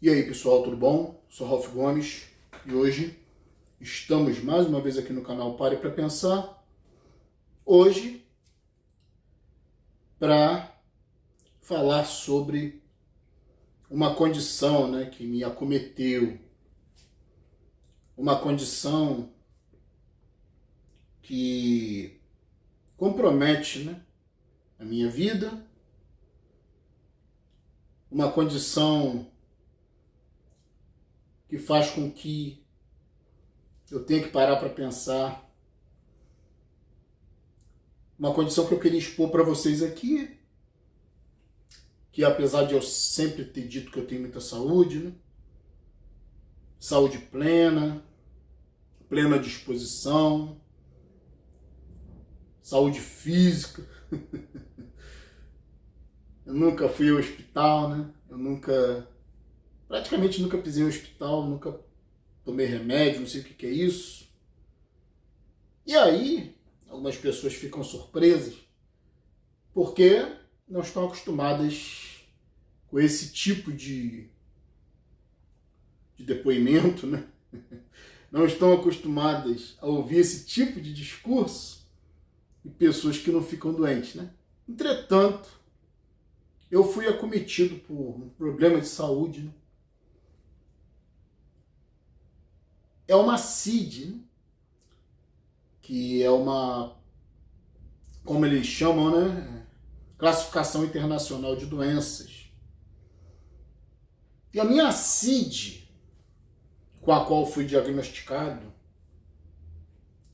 E aí pessoal, tudo bom? Sou Ralph Gomes e hoje estamos mais uma vez aqui no canal Pare para Pensar. Hoje para falar sobre uma condição, que me acometeu, uma condição que compromete, a minha vida, uma condição que faz com que eu tenha que parar para pensar, uma condição que eu queria expor para vocês aqui, que apesar de eu sempre ter dito que eu tenho muita saúde, saúde plena, plena disposição, saúde física, eu nunca fui ao hospital, eu praticamente nunca pisei em hospital, nunca tomei remédio, não sei o que é isso. E aí, algumas pessoas ficam surpresas, porque não estão acostumadas com esse tipo de depoimento, Não estão acostumadas a ouvir esse tipo de discurso de pessoas que não ficam doentes, Entretanto, eu fui acometido por um problema de saúde, É uma CID, que é uma, como eles chamam, Classificação Internacional de Doenças. E a minha CID, com a qual fui diagnosticado,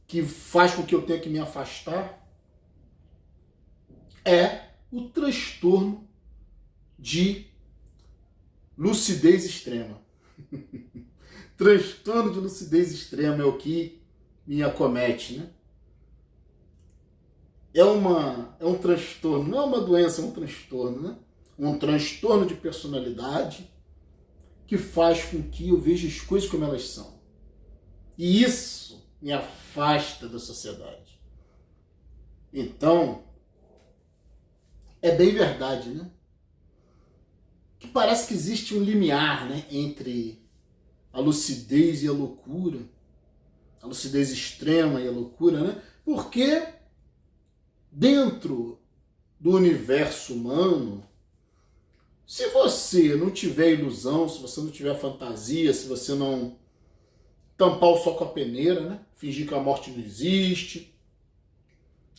que faz com que eu tenha que me afastar, é o transtorno de lucidez extrema. Transtorno de lucidez extrema é o que me acomete, É um transtorno, não é uma doença, é um transtorno, Um transtorno de personalidade que faz com que eu veja as coisas como elas são. E isso me afasta da sociedade. Então, é bem verdade, Que parece que existe um limiar, entre a lucidez e a loucura, a lucidez extrema e a loucura, Porque dentro do universo humano, se você não tiver ilusão, se você não tiver fantasia, se você não tampar o sol com a peneira, fingir que a morte não existe,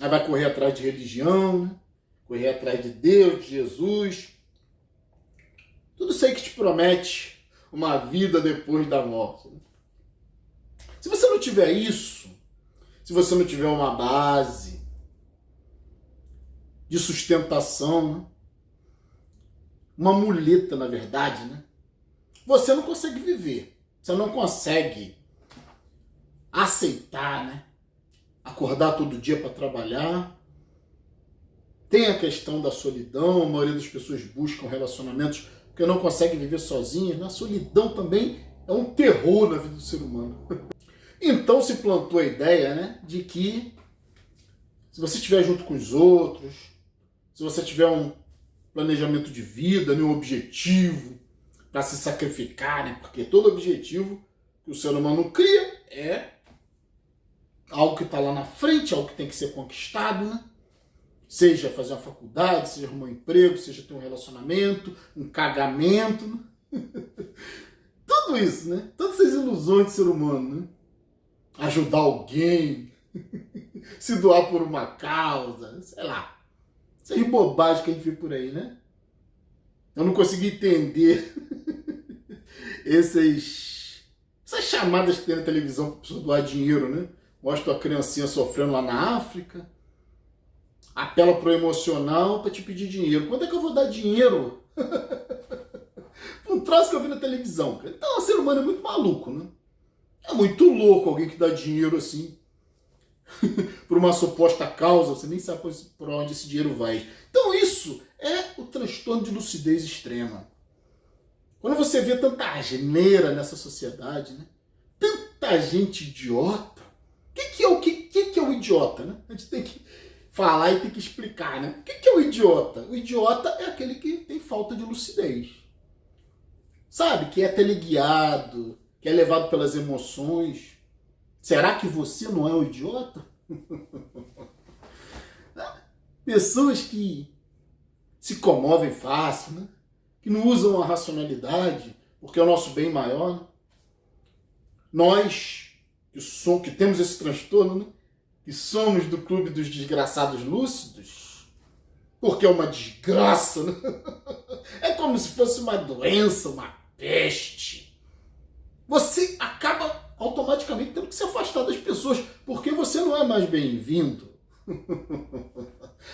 aí vai correr atrás de religião, correr atrás de Deus, de Jesus, tudo isso aí que te promete uma vida depois da morte. Se você não tiver isso, se você não tiver uma base de sustentação, uma muleta, na verdade, você não consegue viver. Você não consegue aceitar, acordar todo dia para trabalhar. Tem a questão da solidão, a maioria das pessoas buscam relacionamentos porque não consegue viver sozinha. A solidão também é um terror na vida do ser humano. Então se plantou a ideia, de que se você estiver junto com os outros, se você tiver um planejamento de vida, um objetivo para se sacrificar, porque todo objetivo que o ser humano cria é algo que está lá na frente, algo que tem que ser conquistado, Seja fazer uma faculdade, seja arrumar um emprego, seja ter um relacionamento, um casamento, Tudo isso, Todas essas ilusões do ser humano, Ajudar alguém, se doar por uma causa, sei lá. Essas bobagens que a gente vê por aí, Eu não consegui entender essas chamadas que tem na televisão para pessoa doar dinheiro, Mostra a criancinha sofrendo lá na África, apela pro emocional para te pedir dinheiro. Quando é que eu vou dar dinheiro? Um troço que eu vi na televisão. Então, o ser humano é muito maluco, É muito louco alguém que dá dinheiro assim por uma suposta causa, você nem sabe por onde esse dinheiro vai. Então isso é o transtorno de lucidez extrema. Quando você vê tanta asneira nessa sociedade, tanta gente idiota, o que é o idiota? A gente tem que falar e tem que explicar, O que é o idiota? O idiota é aquele que tem falta de lucidez. sabe, que é teleguiado, que é levado pelas emoções. Será que você não é um idiota? Pessoas que se comovem fácil, né? Que não usam a racionalidade, porque é o nosso bem maior. Né? Nós, que temos esse transtorno, né? Que somos do clube dos desgraçados lúcidos, porque é uma desgraça, né? É como se fosse uma doença, uma peste. Você acaba automaticamente tendo que se afastar das pessoas, porque você não é mais bem-vindo.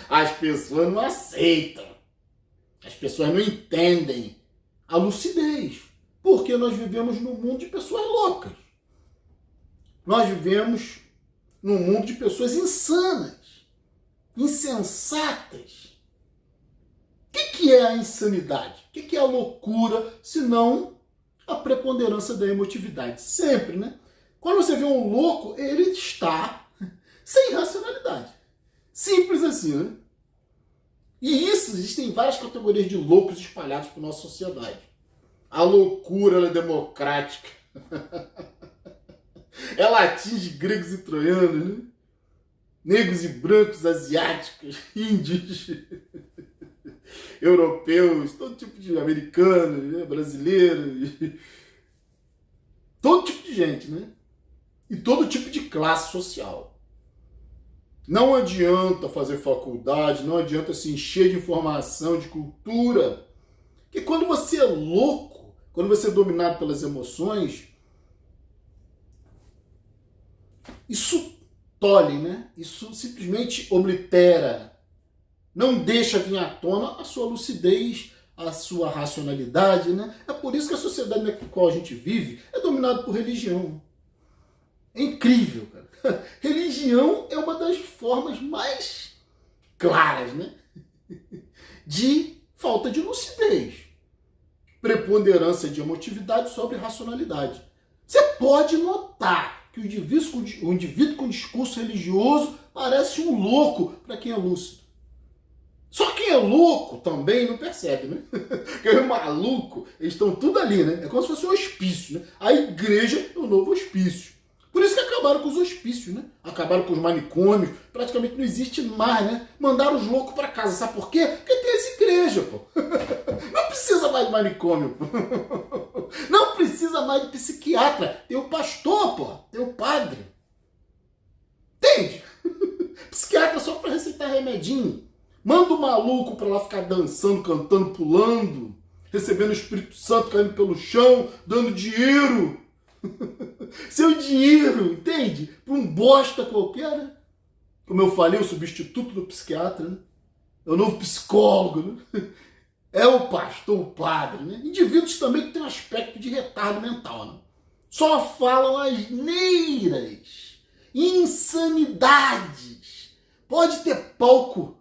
As pessoas não aceitam. As pessoas não entendem a lucidez, porque nós vivemos num mundo de pessoas loucas. Nós vivemos num mundo de pessoas insanas, insensatas. O que é a insanidade? O que é a loucura, se não a preponderância da emotividade? Sempre, né? Quando você vê um louco, ele está sem racionalidade. Simples assim, né? E isso, existem várias categorias de loucos espalhados por nossa sociedade. A loucura, ela é democrática. Ela atinge gregos e troianos, né? Negros e brancos, asiáticos, índios, europeus, todo tipo de americanos, né? Brasileiros, todo tipo de gente, né? E todo tipo de classe social. Não adianta fazer faculdade, não adianta se encher de informação, de cultura. Porque quando você é louco, quando você é dominado pelas emoções, isso tolhe, né? Isso simplesmente oblitera. Não deixa vir à tona a sua lucidez, a sua racionalidade, né? É por isso que a sociedade na qual a gente vive é dominada por religião. É incrível, cara. Religião é uma das formas mais claras, né? De falta de lucidez. Preponderância de emotividade sobre racionalidade. Você pode notar que o indivíduo com discurso religioso parece um louco para quem é lúcido. Só quem é louco também não percebe, né? Porque os malucos, eles estão tudo ali, né? É como se fosse um hospício, né? A igreja é o novo hospício. Por isso que acabaram com os hospícios, né? Acabaram com os manicômios, praticamente não existe mais, né? Mandaram os loucos para casa, sabe por quê? Porque tem as igrejas, pô. Não precisa mais de manicômio, pô. Não precisa mais de psiquiatra. Tem o pastor, pô. Tem o padre. Entende? Psiquiatra só para receitar remedinho. Manda o maluco para lá ficar dançando, cantando, pulando, recebendo o Espírito Santo caindo pelo chão, dando dinheiro. Seu dinheiro, entende? Para um bosta qualquer, né? Como eu falei, o substituto do psiquiatra, né? É o novo psicólogo, né? É o pastor, o padre, né? Indivíduos também que têm um aspecto de retardo mental, né? Só falam asneiras, insanidades. Pode ter palco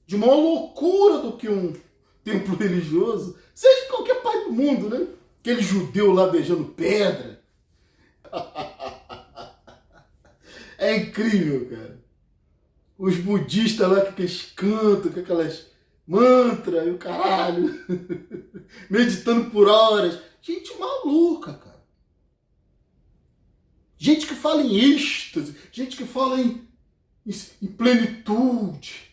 de maior loucura do que um templo religioso, seja em qualquer parte do mundo, né? Aquele judeu lá beijando pedra. É incrível, cara. Os budistas lá que eles cantam, com aquelas mantras e o caralho. Meditando por horas. Gente maluca, cara. Gente que fala em êxtase. Gente que fala em plenitude.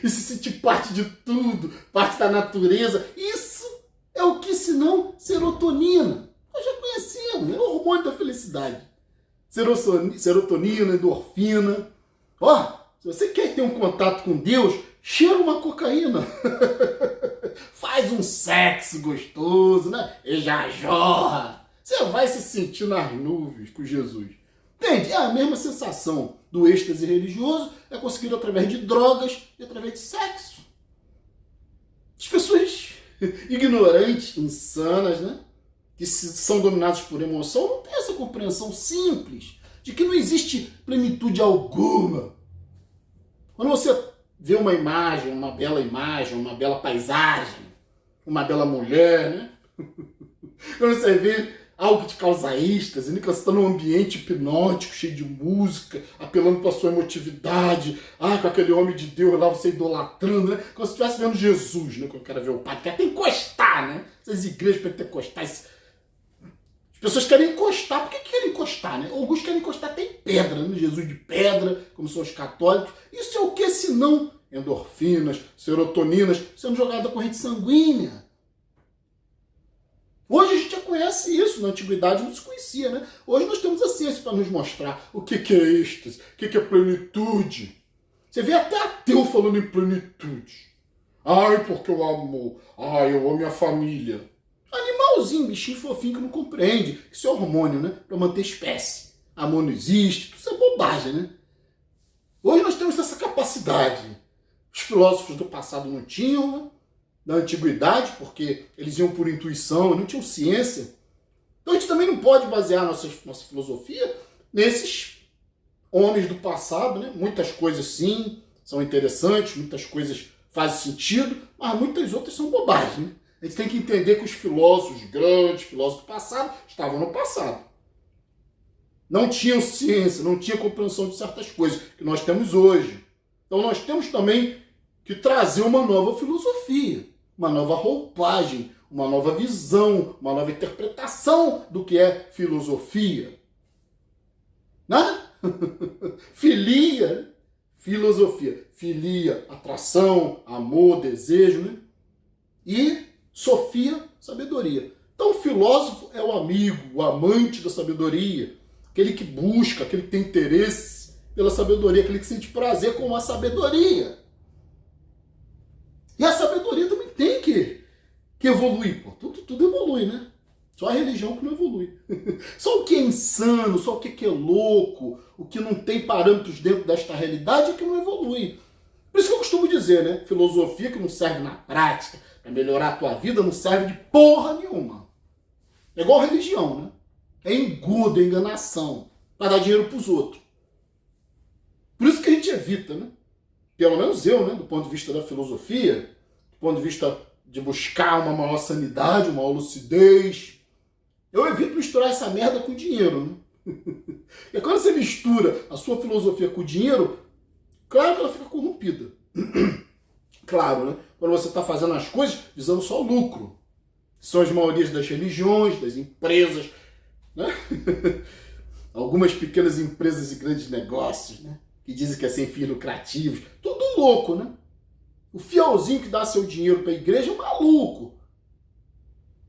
E se sentir parte de tudo, parte da natureza. Isso é o que, senão, serotonina. Nós já conhecemos, é o hormônio da felicidade. Serotonina, endorfina. Ó, se você quer ter um contato com Deus, cheira uma cocaína. Faz um sexo gostoso, né? E já jorra. Você vai se sentir nas nuvens com Jesus. Entende? É a mesma sensação do êxtase religioso, é conseguido através de drogas e através de sexo. As pessoas ignorantes, insanas, né? Que são dominadas por emoção, não tem essa compreensão simples de que não existe plenitude alguma. Quando você vê uma imagem, uma bela paisagem, uma bela mulher, né? Quando você vê algo que te causa êxtase, né? Que você está num ambiente hipnótico, cheio de música, apelando para a sua emotividade, com aquele homem de Deus lá, você idolatrando, né? Como se estivesse vendo Jesus, né? Quando eu quero ver o padre, quer até encostar, né? Essas igrejas pentecostais, as pessoas querem encostar. Por que querem encostar, né? Alguns querem encostar até em pedra, né? Jesus de pedra, como são os católicos. Isso é o que senão endorfinas, serotoninas, sendo jogada na corrente sanguínea. Hoje a gente já conhece isso, na antiguidade não se conhecia, né? Hoje nós temos a ciência para nos mostrar o que é êxtase, o que é plenitude. Você vê até ateu falando em plenitude. Ai, porque eu amo. Ai, eu amo minha família. Animalzinho, bichinho fofinho que não compreende. Isso é hormônio, né? Para manter espécie. Amor não existe, tudo isso é bobagem, né? Hoje nós temos essa capacidade. Os filósofos do passado não tinham, né? Da antiguidade, porque eles iam por intuição, não tinham ciência. Então a gente também não pode basear nossa filosofia nesses homens do passado, né? Muitas coisas sim são interessantes, muitas coisas fazem sentido, mas muitas outras são bobagens, né? A gente tem que entender que os filósofos grandes, filósofos do passado, estavam no passado. Não tinham ciência, não tinham compreensão de certas coisas que nós temos hoje. Então nós temos também que trazer uma nova filosofia, uma nova roupagem, uma nova visão, uma nova interpretação do que é filosofia. Né? Filia, filosofia. Filia, atração, amor, desejo, né? E sofia, sabedoria. Então o filósofo é o amigo, o amante da sabedoria, aquele que busca, aquele que tem interesse pela sabedoria, aquele que sente prazer com a sabedoria. E a sabedoria também tem que evoluir. Pô. Tudo evolui, né? Só a religião que não evolui. Só o que é insano, só o que é louco, o que não tem parâmetros dentro desta realidade é que não evolui. Por isso que eu costumo dizer, né? Filosofia que não serve na prática, para melhorar a tua vida, não serve de porra nenhuma. É igual religião, né? É engodo, é enganação, para dar dinheiro para os outros. Por isso que a gente evita, né? Pelo menos eu, né? Do ponto de vista da filosofia, do ponto de vista de buscar uma maior sanidade, uma maior lucidez, eu evito misturar essa merda com dinheiro, né? E quando você mistura a sua filosofia com o dinheiro, claro que ela fica corrompida. Claro, né? Quando você está fazendo as coisas visando só lucro. São as maiorias das religiões, das empresas, né? Algumas pequenas empresas e grandes negócios, né? Que dizem que é sem fins lucrativos. Tudo louco, né? O fielzinho que dá seu dinheiro para a igreja é maluco.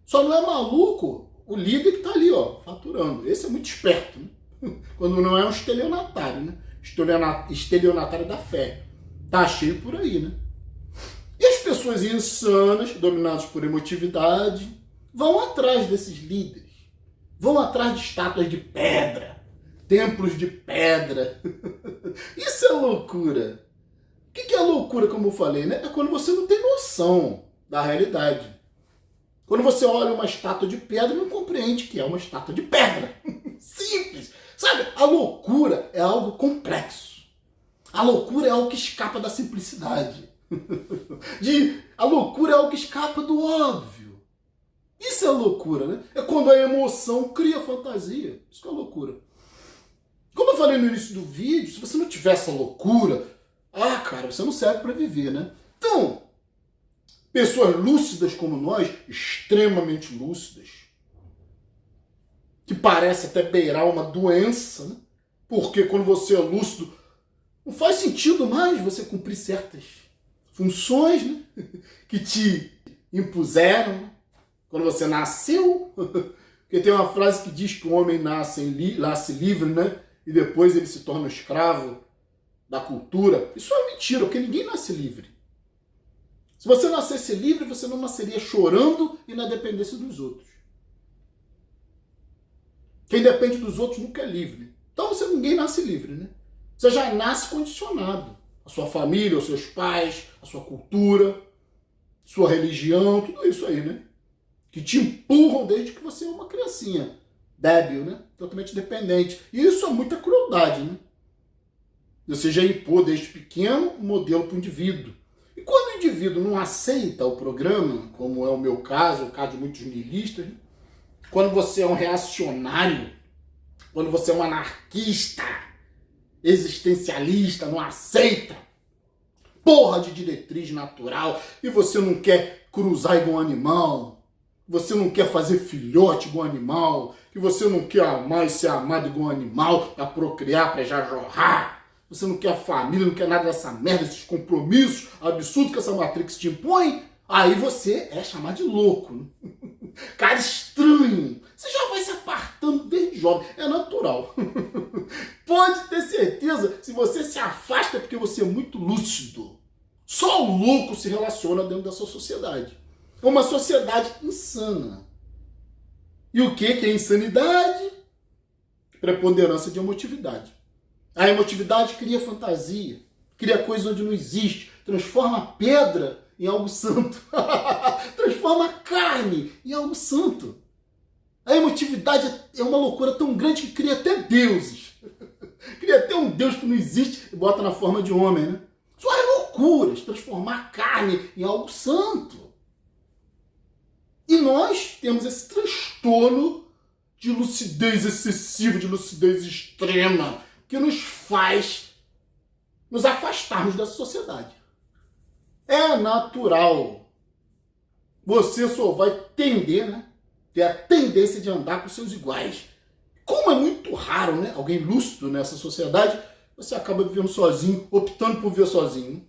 Só não é maluco o líder que está ali, ó, faturando. Esse é muito esperto, né? Quando não é um estelionatário, né? Estelionatário da fé. Tá cheio por aí, né? E as pessoas insanas, dominadas por emotividade, vão atrás desses líderes. Vão atrás de estátuas de pedra, templos de pedra. Isso é loucura. O que é loucura, como eu falei, né? É quando você não tem noção da realidade. Quando você olha uma estátua de pedra, não compreende que é uma estátua de pedra. Simples. Sabe? A loucura é algo complexo. A loucura é algo que escapa da simplicidade. A loucura é algo que escapa do óbvio. Isso é loucura, né? É quando a emoção cria fantasia. Isso que é loucura. Como eu falei no início do vídeo, se você não tiver essa loucura, cara, você não serve para viver, né? Então, pessoas lúcidas como nós, extremamente lúcidas, que parece até beirar uma doença, né? Porque quando você é lúcido, não faz sentido mais você cumprir certas funções, né? Que te impuseram, né? Quando você nasceu. Porque tem uma frase que diz que o homem nasce livre, né? E depois ele se torna escravo da cultura. Isso é mentira, porque ninguém nasce livre. Se você nascesse livre, você não nasceria chorando e na dependência dos outros. Quem depende dos outros nunca é livre. Então ninguém nasce livre, né? Você já nasce condicionado. A sua família, os seus pais, a sua cultura, sua religião, tudo isso aí, né? Que te empurram desde que você é uma criancinha. Débil, né? Totalmente dependente. E isso é muita crueldade, né? Você já impôs desde pequeno um modelo para o indivíduo. E quando o indivíduo não aceita o programa, como é o meu caso, o caso de muitos nihilistas, né? quando você é um reacionário, quando você é um anarquista, existencialista, não aceita porra de diretriz natural e você não quer cruzar igual um animal, você não quer fazer filhote igual um animal, que você não quer amar e ser amado igual um animal para procriar, para já jorrar, você não quer família, não quer nada dessa merda, esses compromissos absurdos que essa Matrix te impõe, aí você é chamado de louco, né? Cara estranho. Você já vai se apartando desde jovem. É natural. Pode ter certeza, se você se afasta é porque você é muito lúcido. Só o louco se relaciona dentro dessa sociedade. É uma sociedade insana. E o que é insanidade? Preponderância de emotividade. A emotividade cria fantasia, cria coisa onde não existe, transforma a pedra em algo santo. Transforma a carne em algo santo. A emotividade é uma loucura tão grande que cria até deuses. Cria até um Deus que não existe e bota na forma de homem, né? Só é loucuras, transformar a carne em algo santo. E nós temos esse transtorno de lucidez excessiva, de lucidez extrema, que nos faz nos afastarmos da sociedade. É natural. Você só vai tender, né? Ter a tendência de andar com seus iguais. Como é muito raro, né? Alguém lúcido nessa sociedade, você acaba vivendo sozinho, optando por viver sozinho.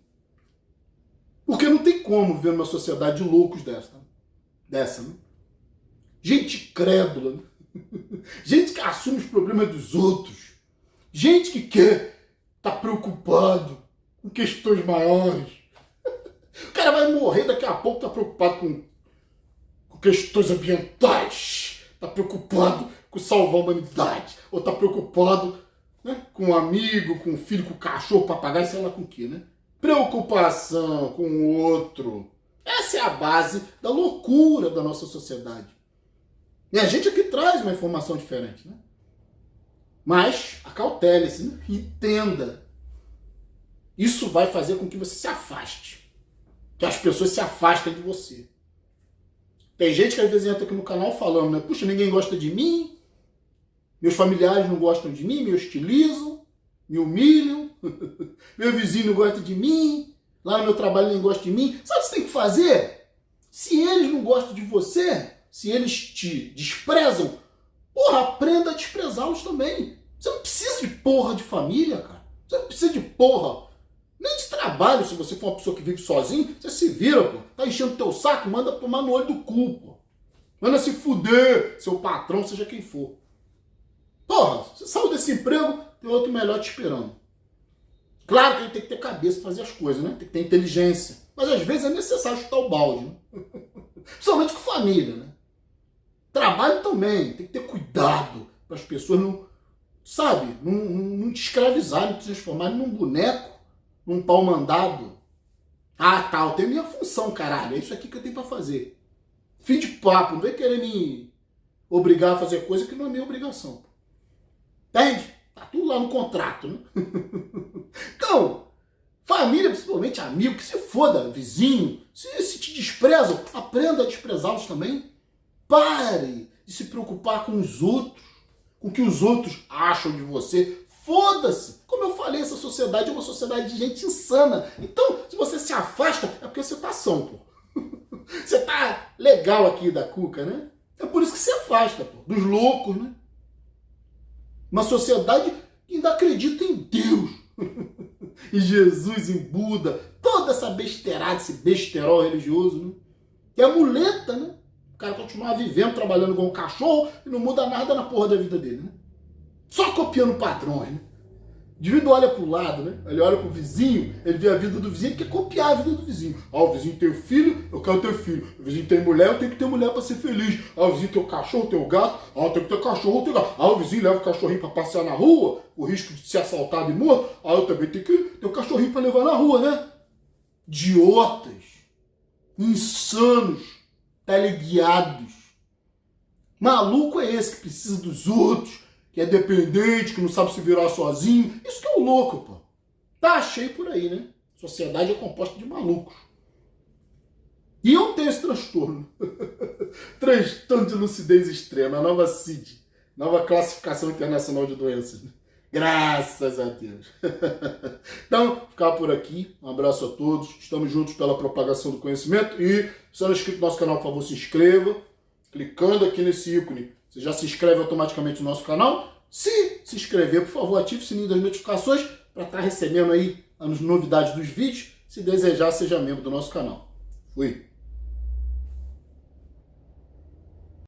Porque não tem como viver numa sociedade de loucos dessa, né? Gente crédula, né? Gente que assume os problemas dos outros. Gente que quer estar preocupado com questões maiores. O cara vai morrer daqui a pouco, tá preocupado com questões ambientais, tá preocupado com salvar a humanidade, ou tá preocupado, né, com um amigo, com um filho, com um cachorro, papagaio, sei lá com o que, né? Preocupação com o outro. Essa é a base da loucura da nossa sociedade. E a gente aqui traz uma informação diferente, né? Mas acautele-se, né? Entenda. Isso vai fazer com que você se afaste. Que as pessoas se afastem de você. Tem gente que às vezes entra aqui no canal falando, né? Puxa, ninguém gosta de mim, meus familiares não gostam de mim, me hostilizam, me humilham, meu vizinho não gosta de mim, lá no meu trabalho ninguém gosta de mim. Sabe o que você tem que fazer? Se eles não gostam de você, se eles te desprezam, porra, aprenda a desprezá-los também. Você não precisa de porra de família, cara. Você não precisa de porra nem de trabalho. Se você for uma pessoa que vive sozinho, você se vira, pô. Tá enchendo teu saco, manda tomar no olho do cu, pô. Manda se fuder, seu patrão, seja quem for. Porra, você saiu desse emprego, tem outro melhor te esperando. Claro que a gente tem que ter cabeça pra fazer as coisas, né? Tem que ter inteligência. Mas às vezes é necessário chutar o balde, né? Principalmente com família, né? Trabalho também, tem que ter cuidado para as pessoas não, sabe, não te escravizarem, não te transformarem num boneco, num pau mandado. Ah, tá, eu tenho minha função, caralho, é isso aqui que eu tenho para fazer. Fim de papo, não vem querer me obrigar a fazer coisa que não é minha obrigação. Entende? Tá tudo lá no contrato, né? Então, família, principalmente amigo, que se foda, vizinho, se te desprezam, aprenda a desprezá-los também. Pare de se preocupar com os outros, com o que os outros acham de você. Foda-se! Como eu falei, essa sociedade é uma sociedade de gente insana. Então, se você se afasta, é porque você tá são, pô. Você tá legal aqui da cuca, né? É por isso que se afasta, pô, dos loucos, né? Uma sociedade que ainda acredita em Deus, em Jesus, em Buda, toda essa besteirada, esse besterol religioso, né? Que é muleta, né? O cara continua vivendo, trabalhando igual um cachorro e não muda nada na porra da vida dele, né? Só copiando padrões, né? O indivíduo olha pro lado, né? Ele olha pro vizinho, ele vê a vida do vizinho, ele quer copiar a vida do vizinho. Ah, o vizinho tem filho, eu quero ter filho. O vizinho tem mulher, eu tenho que ter mulher pra ser feliz. Ah, o vizinho tem o cachorro, tem o gato. Ah, eu tenho que ter cachorro, eu tenho gato. Ah, o vizinho leva o cachorrinho pra passear na rua, o risco de ser assaltado e morto. Ah, eu também tenho que ter o cachorrinho pra levar na rua, né? Idiotas, insanos, teleguiados. Maluco é esse que precisa dos outros, que é dependente, que não sabe se virar sozinho. Isso que é o louco, pô. Tá cheio por aí, né? Sociedade é composta de malucos. E eu tenho esse transtorno. Transtorno de lucidez extrema, a nova CID, nova classificação internacional de doenças. Graças a Deus. Então, ficar por aqui. Um abraço a todos. Estamos juntos pela propagação do conhecimento. E se não é inscrito no nosso canal, por favor, se inscreva. Clicando aqui nesse ícone, você já se inscreve automaticamente no nosso canal. Se inscrever, por favor, ative o sininho das notificações para estar recebendo aí as novidades dos vídeos. Se desejar, seja membro do nosso canal. Fui.